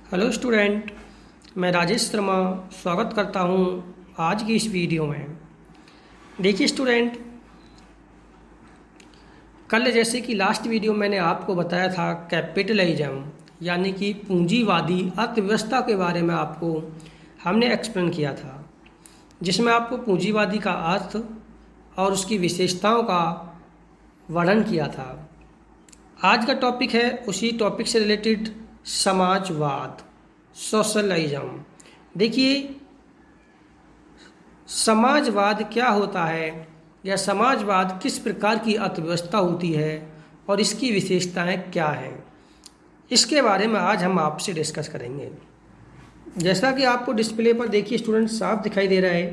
Hello student, मैं राजेश शर्मा स्वागत करता हूं आज की इस वीडियो में। देखिए स्टूडेंट, कल जैसे कि लास्ट वीडियो मैंने आपको बताया था कैपिटलिज्म यानी कि पूंजीवादी अर्थव्यवस्था के बारे में आपको हमने एक्सप्लेन किया था, जिसमें आपको पूंजीवादी का अर्थ और उसकी विशेषताओं का वर्णन किया था। आज का टॉपिक है उसी टॉपिक से रिलेटेड समाजवाद, सोशलिज्म। देखिए, समाजवाद क्या होता है या समाजवाद किस प्रकार की अर्थव्यवस्था होती है और इसकी विशेषताएं क्या हैं, इसके बारे में आज हम आपसे डिस्कस करेंगे। जैसा कि आपको डिस्प्ले पर देखिए स्टूडेंट साफ दिखाई दे रहा है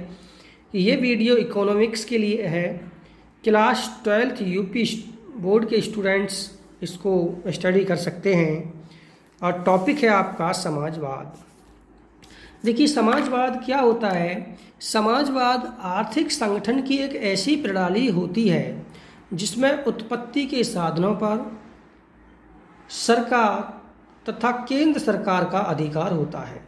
कि ये वीडियो इकोनॉमिक्स के लिए है। क्लास 12th यूपी बोर्ड के स्टूडेंट्स इसको स्टडी कर सकते हैं और टॉपिक है आपका समाजवाद। देखिए, समाजवाद क्या होता है। समाजवाद आर्थिक संगठन की एक ऐसी प्रणाली होती है जिसमें उत्पत्ति के साधनों पर सरकार तथा केंद्र सरकार का अधिकार होता है।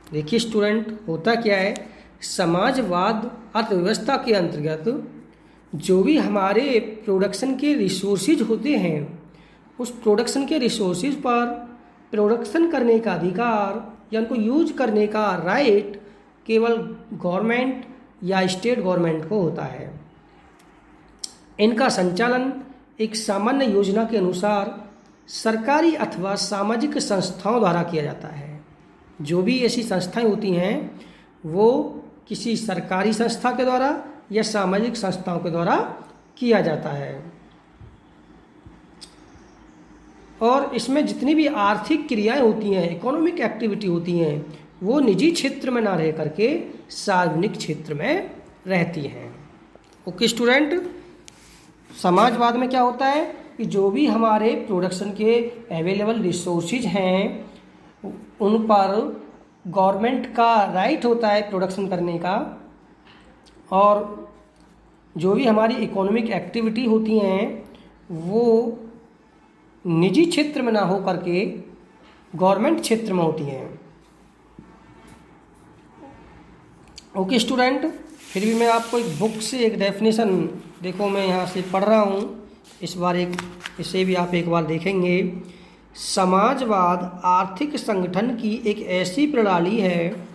देखिए स्टूडेंट, होता क्या है, समाजवाद अर्थव्यवस्था के अंतर्गत जो भी हमारे प्रोडक्शन के रिसोर्सेज होते हैं, उस प्रोडक्शन के रिसोर्सेज पर प्रोडक्शन करने का अधिकार या उनको यूज करने का राइट केवल गवर्नमेंट या स्टेट गवर्नमेंट को होता है। इनका संचालन एक सामान्य योजना के अनुसार सरकारी अथवा सामाजिक संस्थाओं द्वारा किया जाता है। जो भी ऐसी संस्थाएं होती हैं वो किसी सरकारी संस्था के द्वारा या सामाजिक संस्थाओं के द्वारा किया जाता है। और इसमें जितनी भी आर्थिक क्रियाएं होती हैं, इकोनॉमिक एक्टिविटी होती हैं, वो निजी क्षेत्र में ना रह करके सार्वजनिक क्षेत्र में रहती हैं। ओके स्टूडेंट, समाजवाद में क्या होता है कि जो भी हमारे प्रोडक्शन के अवेलेबल रिसोर्सेज हैं उन पर गवर्नमेंट का राइट होता है प्रोडक्शन करने का, और जो भी हमारी इकोनॉमिक एक्टिविटी होती हैं वो निजी क्षेत्र में ना हो करके गवर्नमेंट क्षेत्र में होती हैं। ओके स्टूडेंट, फिर भी मैं आपको एक बुक से एक डेफिनेशन, देखो मैं यहाँ से पढ़ रहा हूँ, इस बार इसे भी आप एक बार देखेंगे। समाजवाद आर्थिक संगठन की एक ऐसी प्रणाली है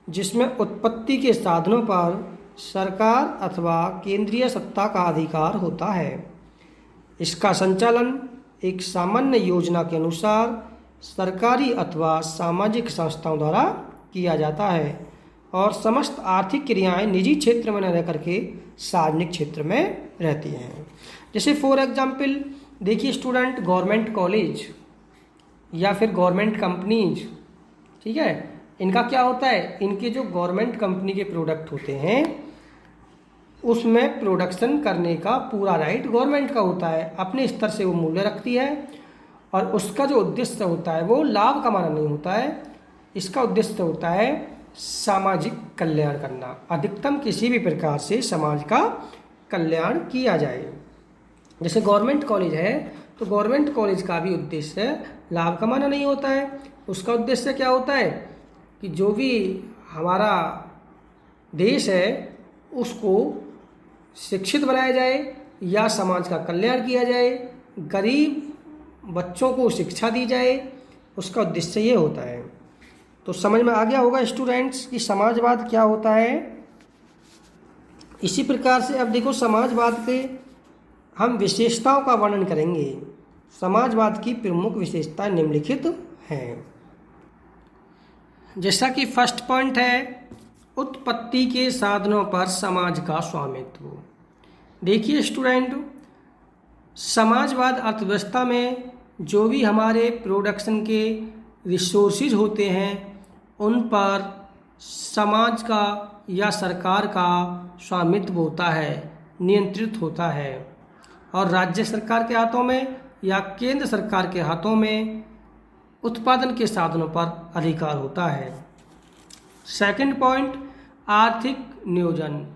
जिसमें उत्पत्ति के साधनों पर सरकार अथवा केंद्रीय सत्ता का अधिकार होता है। इसका संचालन एक सामान्य योजना के अनुसार सरकारी अथवा सामाजिक संस्थाओं द्वारा किया जाता है और समस्त आर्थिक क्रियाएं निजी क्षेत्र में न रह करके सार्वजनिक क्षेत्र में रहती हैं। जैसे फॉर एग्जांपल देखिए स्टूडेंट, गवर्नमेंट कॉलेज या फिर गवर्नमेंट कंपनीज, ठीक है, इनका क्या होता है, इनके जो गवर्नमेंट कंपनी के प्रोडक्ट होते हैं उसमें प्रोडक्शन करने का पूरा राइट गवर्नमेंट का होता है। अपने स्तर से वो मूल्य रखती है और उसका जो उद्देश्य होता है वो लाभ कमाना नहीं होता है। इसका उद्देश्य होता है सामाजिक कल्याण करना, अधिकतम किसी भी प्रकार से समाज का कल्याण किया जाए। जैसे गवर्नमेंट कॉलेज है तो गवर्नमेंट कॉलेज का भी उद्देश्य लाभ कमाना नहीं होता है। उसका उद्देश्य क्या होता है कि जो भी हमारा देश है उसको शिक्षित बनाया जाए या समाज का कल्याण किया जाए, गरीब बच्चों को शिक्षा दी जाए, उसका उद्देश्य ये होता है। तो समझ में आ गया होगा स्टूडेंट्स कि समाजवाद क्या होता है। इसी प्रकार से अब देखो, समाजवाद के हम विशेषताओं का वर्णन करेंगे। समाजवाद की प्रमुख विशेषताएं निम्नलिखित हैं। जैसा कि फर्स्ट पॉइंट है, उत्पत्ति के साधनों पर समाज का स्वामित्व। देखिए स्टूडेंट, समाजवाद अर्थव्यवस्था में जो भी हमारे प्रोडक्शन के रिसोर्सेज होते हैं उन पर समाज का या सरकार का स्वामित्व होता है, नियंत्रित होता है, और राज्य सरकार के हाथों में या केंद्र सरकार के हाथों में उत्पादन के साधनों पर अधिकार होता है। सेकंड पॉइंट, आर्थिक नियोजन,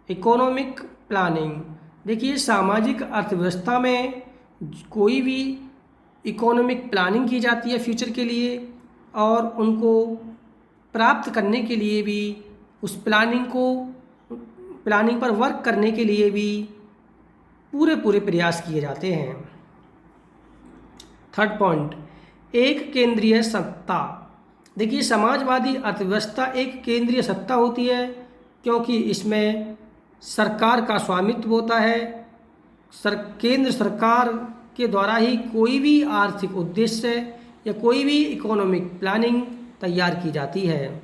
इकोनॉमिक प्लानिंग। देखिए, सामाजिक अर्थव्यवस्था में कोई भी इकोनॉमिक प्लानिंग की जाती है फ्यूचर के लिए, और उनको प्राप्त करने के लिए भी, उस प्लानिंग पर वर्क करने के लिए भी पूरे प्रयास किए जाते हैं। थर्ड पॉइंट, एक केंद्रीय सत्ता। देखिए, समाजवादी अर्थव्यवस्था एक केंद्रीय सत्ता होती है क्योंकि इसमें सरकार का स्वामित्व होता है। केंद्र सरकार के द्वारा ही कोई भी आर्थिक उद्देश्य या कोई भी इकोनॉमिक प्लानिंग तैयार की जाती है।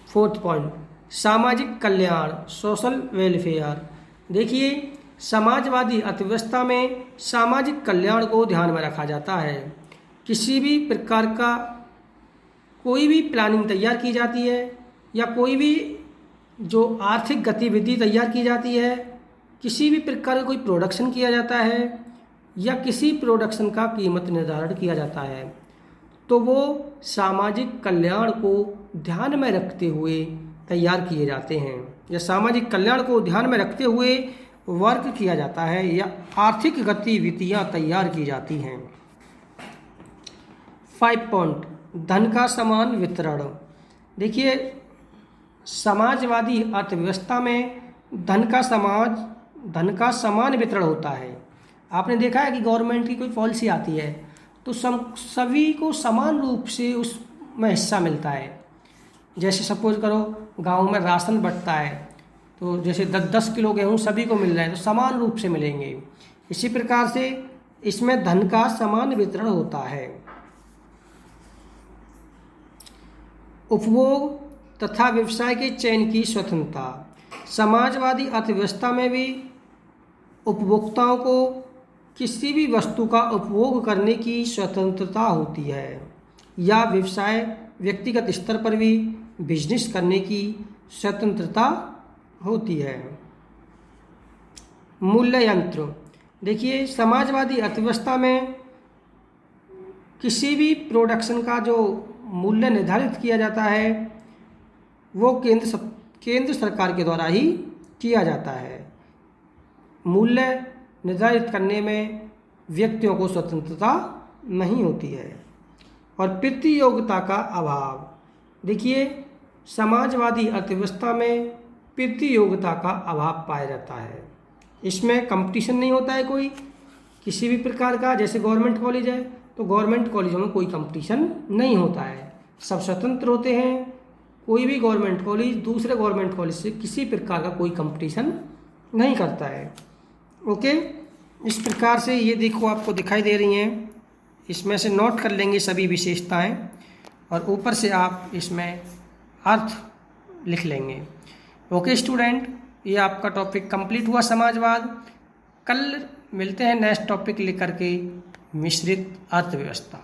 फोर्थ पॉइंट, सामाजिक कल्याण, सोशल वेलफेयर। देखिए, समाजवादी अर्थव्यवस्था में सामाजिक कल्याण को ध्यान में रखा जाता है। किसी भी प्रकार का कोई भी प्लानिंग तैयार की जाती है या कोई भी जो आर्थिक गतिविधि तैयार की जाती है, किसी भी प्रकार का कोई प्रोडक्शन किया जाता है या किसी प्रोडक्शन का कीमत निर्धारण किया जाता है, तो वो सामाजिक कल्याण को ध्यान में रखते हुए तैयार किए जाते हैं या सामाजिक कल्याण को ध्यान में रखते हुए वर्क किया जाता है या आर्थिक गतिविधियां तैयार की जाती हैं। 5 पॉइंट, धन का समान वितरण। देखिए, समाजवादी अर्थव्यवस्था में धन का समान वितरण होता है। आपने देखा है कि गवर्नमेंट की कोई पॉलिसी आती है तो सभी को समान रूप से उसमें हिस्सा मिलता है। जैसे सपोज करो गांव में राशन बंटता है, तो जैसे 10-10 किलो गेहूँ सभी को मिल रहा है तो समान रूप से मिलेंगे। इसी प्रकार से इसमें धन का समान वितरण होता है। उपभोग तथा व्यवसाय के चयन की स्वतंत्रता। समाजवादी अर्थव्यवस्था में भी उपभोक्ताओं को किसी भी वस्तु का उपभोग करने की स्वतंत्रता होती है या व्यवसाय व्यक्तिगत स्तर पर भी बिजनेस करने की स्वतंत्रता होती है। मूल्य यंत्र। देखिए, समाजवादी अर्थव्यवस्था में किसी भी प्रोडक्शन का जो मूल्य निर्धारित किया जाता है वो केंद्र सरकार के द्वारा ही किया जाता है। मूल्य निर्धारित करने में व्यक्तियों को स्वतंत्रता नहीं होती है। और प्रतियोगिता का अभाव। देखिए, समाजवादी अर्थव्यवस्था में प्रतियोगिता का अभाव पाया जाता है। इसमें कंपटीशन नहीं होता है कोई किसी भी प्रकार का। जैसे गवर्नमेंट कॉलेज है तो गवर्नमेंट कॉलेजों में कोई कंपटीशन नहीं होता है, सब स्वतंत्र होते हैं। कोई भी गवर्नमेंट कॉलेज दूसरे गवर्नमेंट कॉलेज से किसी प्रकार का कोई कंपटीशन नहीं करता है। ओके, इस प्रकार से ये देखो आपको दिखाई दे रही हैं, इसमें से नोट कर लेंगे सभी विशेषताएं और ऊपर से आप इसमें अर्थ लिख लेंगे। ओके स्टूडेंट, ये आपका टॉपिक कंप्लीट हुआ समाजवाद। कल मिलते हैं नेक्स्ट टॉपिक लेकर के, मिश्रित अर्थव्यवस्था।